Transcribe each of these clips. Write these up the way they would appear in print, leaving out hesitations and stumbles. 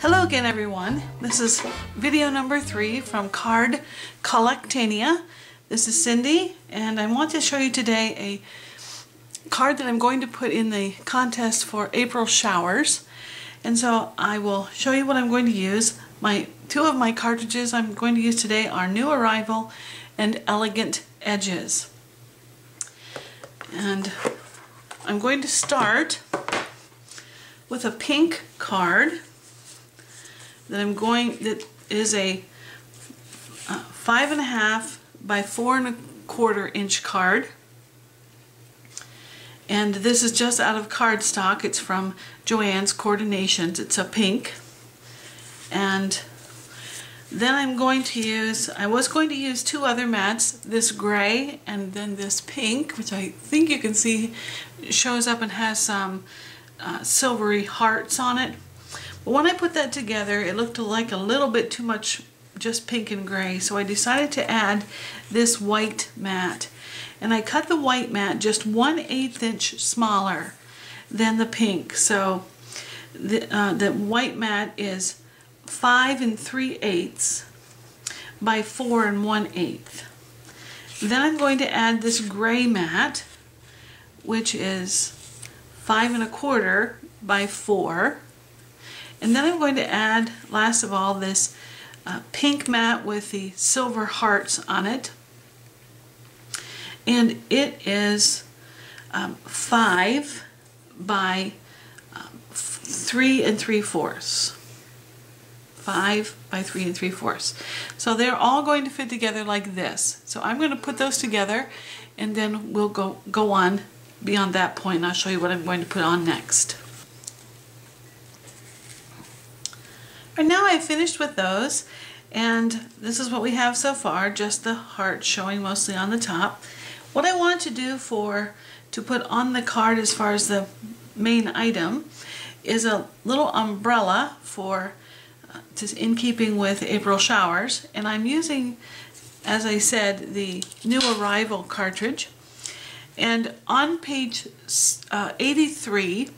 Hello again, everyone. This is video number 3 from Card Collectania. This is Cindy, and I want to show you today a card that I'm going to put in the contest for April showers. And so I will show you what I'm going to use. Two of my cartridges I'm going to use today are New Arrival and Elegant Edges. And I'm going to start with a pink card that is a 5.5 by 4.25 inch card, and this is just out of cardstock. It's from Joann's Coordinations. It's a pink, and then I was going to use two other mats, this gray and then this pink, which I think you can see shows up and has some silvery hearts on it. But when I put that together, it looked like a little bit too much just pink and gray, so I decided to add this white mat. And I cut the white mat just 1/8 inch smaller than the pink. So the white mat is 5 3/8 by 4 1/8. Then I'm going to add this gray mat, which is 5 1/4 by 4. And then I'm going to add, last of all, this pink mat with the silver hearts on it. And it is 5 by 3 3/4. 5 by 3 3/4. So they're all going to fit together like this. So I'm going to put those together, and then we'll go on beyond that point, and I'll show you what I'm going to put on next. And now I've finished with those, and this is what we have so far, just the heart showing mostly on the top. What I want to do to put on the card as far as the main item is a little umbrella in keeping with April showers, and I'm using, as I said, the New Arrival cartridge. And on page 83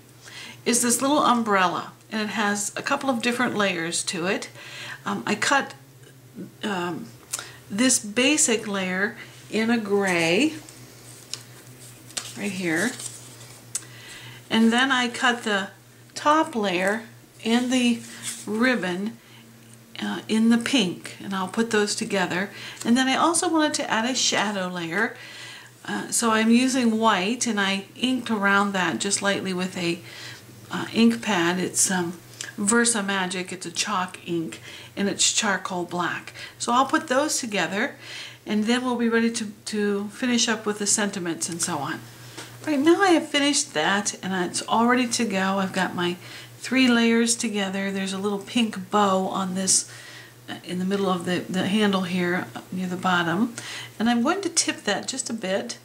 is this little umbrella, and it has a couple of different layers to it. I cut this basic layer in a gray right here, and then I cut the top layer and the ribbon in the pink, and I'll put those together. And then I also wanted to add a shadow layer, so I'm using white, and I inked around that just lightly with a ink pad. It's Versa Magic. It's a chalk ink, and it's charcoal black. So I'll put those together, and then we'll be ready to finish up with the sentiments and so on. Right now I have finished that, and it's all ready to go. I've got my 3 layers together. There's a little pink bow on this in the middle of the handle here near the bottom, and I'm going to tip that just a bit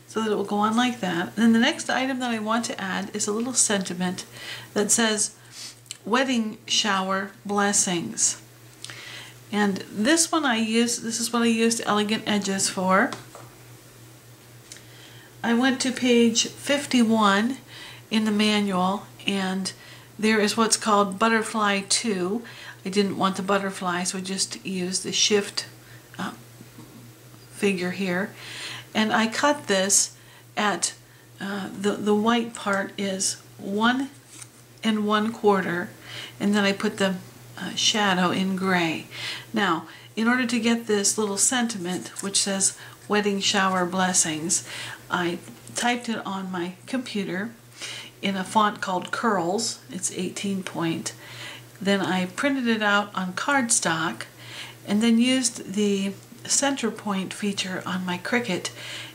so that it will go on like that. And then the next item that I want to add is a little sentiment that says Wedding Shower Blessings. And this is what I used Elegant Edges for. I went to page 51 in the manual, and there is what's called Butterfly 2. I didn't want the butterfly, so I just used the shift figure here. And I cut this at, the white part is 1 1/4, and then I put the shadow in gray. Now, in order to get this little sentiment, which says Wedding Shower Blessings, I typed it on my computer in a font called Curls. It's 18 point. Then I printed it out on cardstock, and then used the center point feature on my Cricut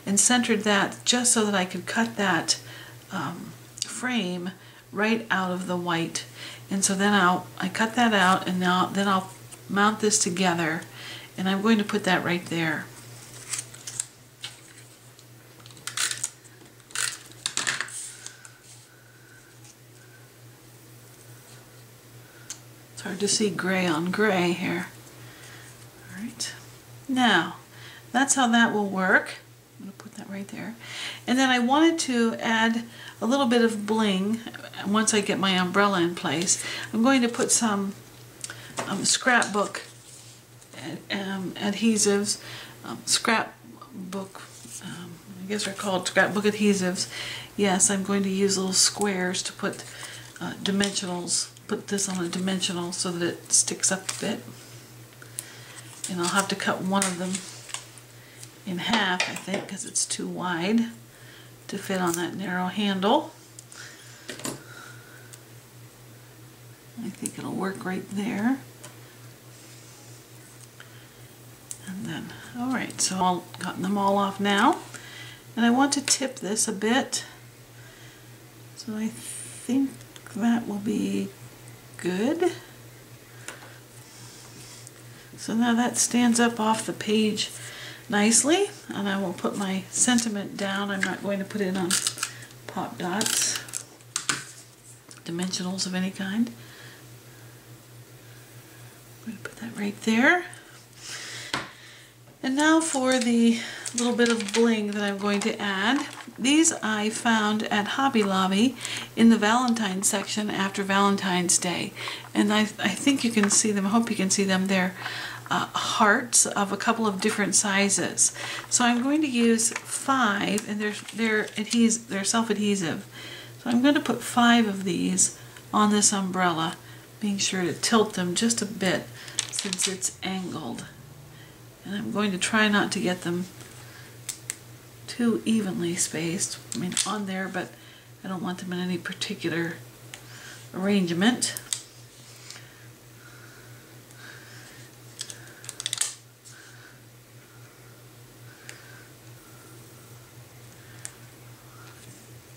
and centered that just so that I could cut that frame right out of the white. And so then I cut that out, and then I'll mount this together, and I'm going to put that right there. It's hard to see gray on gray here. All right. Now, that's how that will work. I'm going to put that right there. And then I wanted to add a little bit of bling once I get my umbrella in place. I'm going to put some scrapbook adhesives, scrapbook, I guess they're called scrapbook adhesives. Yes, I'm going to use little squares to put dimensionals, put this on a dimensional so that it sticks up a bit. And I'll have to cut one of them in half, I think, because it's too wide to fit on that narrow handle. I think it'll work right there. And then, alright, so I've gotten them all off now. And I want to tip this a bit. So I think that will be good. So now that stands up off the page nicely, and I will put my sentiment down. I'm not going to put it on pop dots, dimensionals of any kind. I'm going to put that right there. And now for the little bit of bling that I'm going to add. These I found at Hobby Lobby in the Valentine's section after Valentine's Day. And I think you can see them, I hope you can see them. They're hearts of a couple of different sizes. So I'm going to use 5, and they're self-adhesive. So I'm going to put 5 of these on this umbrella, being sure to tilt them just a bit since it's angled. And I'm going to try not to get them too evenly spaced. I mean, on there, but I don't want them in any particular arrangement.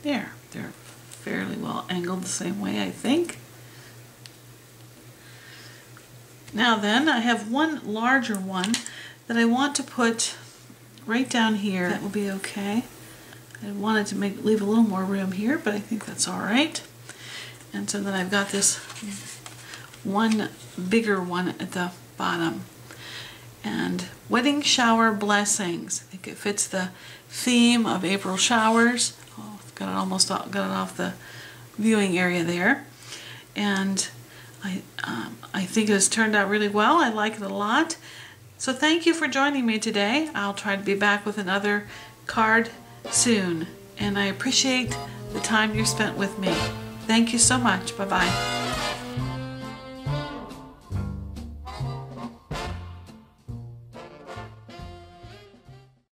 There, they're fairly well angled the same way, I think. Now then, I have one larger one that I want to put right down here. That will be okay. I wanted to leave a little more room here, but I think that's all right. And so then I've got this one bigger one at the bottom. And Wedding Shower Blessings. I think it fits the theme of April showers. Oh, I've got it off the viewing area there. And I think it has turned out really well. I like it a lot. So thank you for joining me today. I'll try to be back with another card soon. And I appreciate the time you spent with me. Thank you so much. Bye-bye.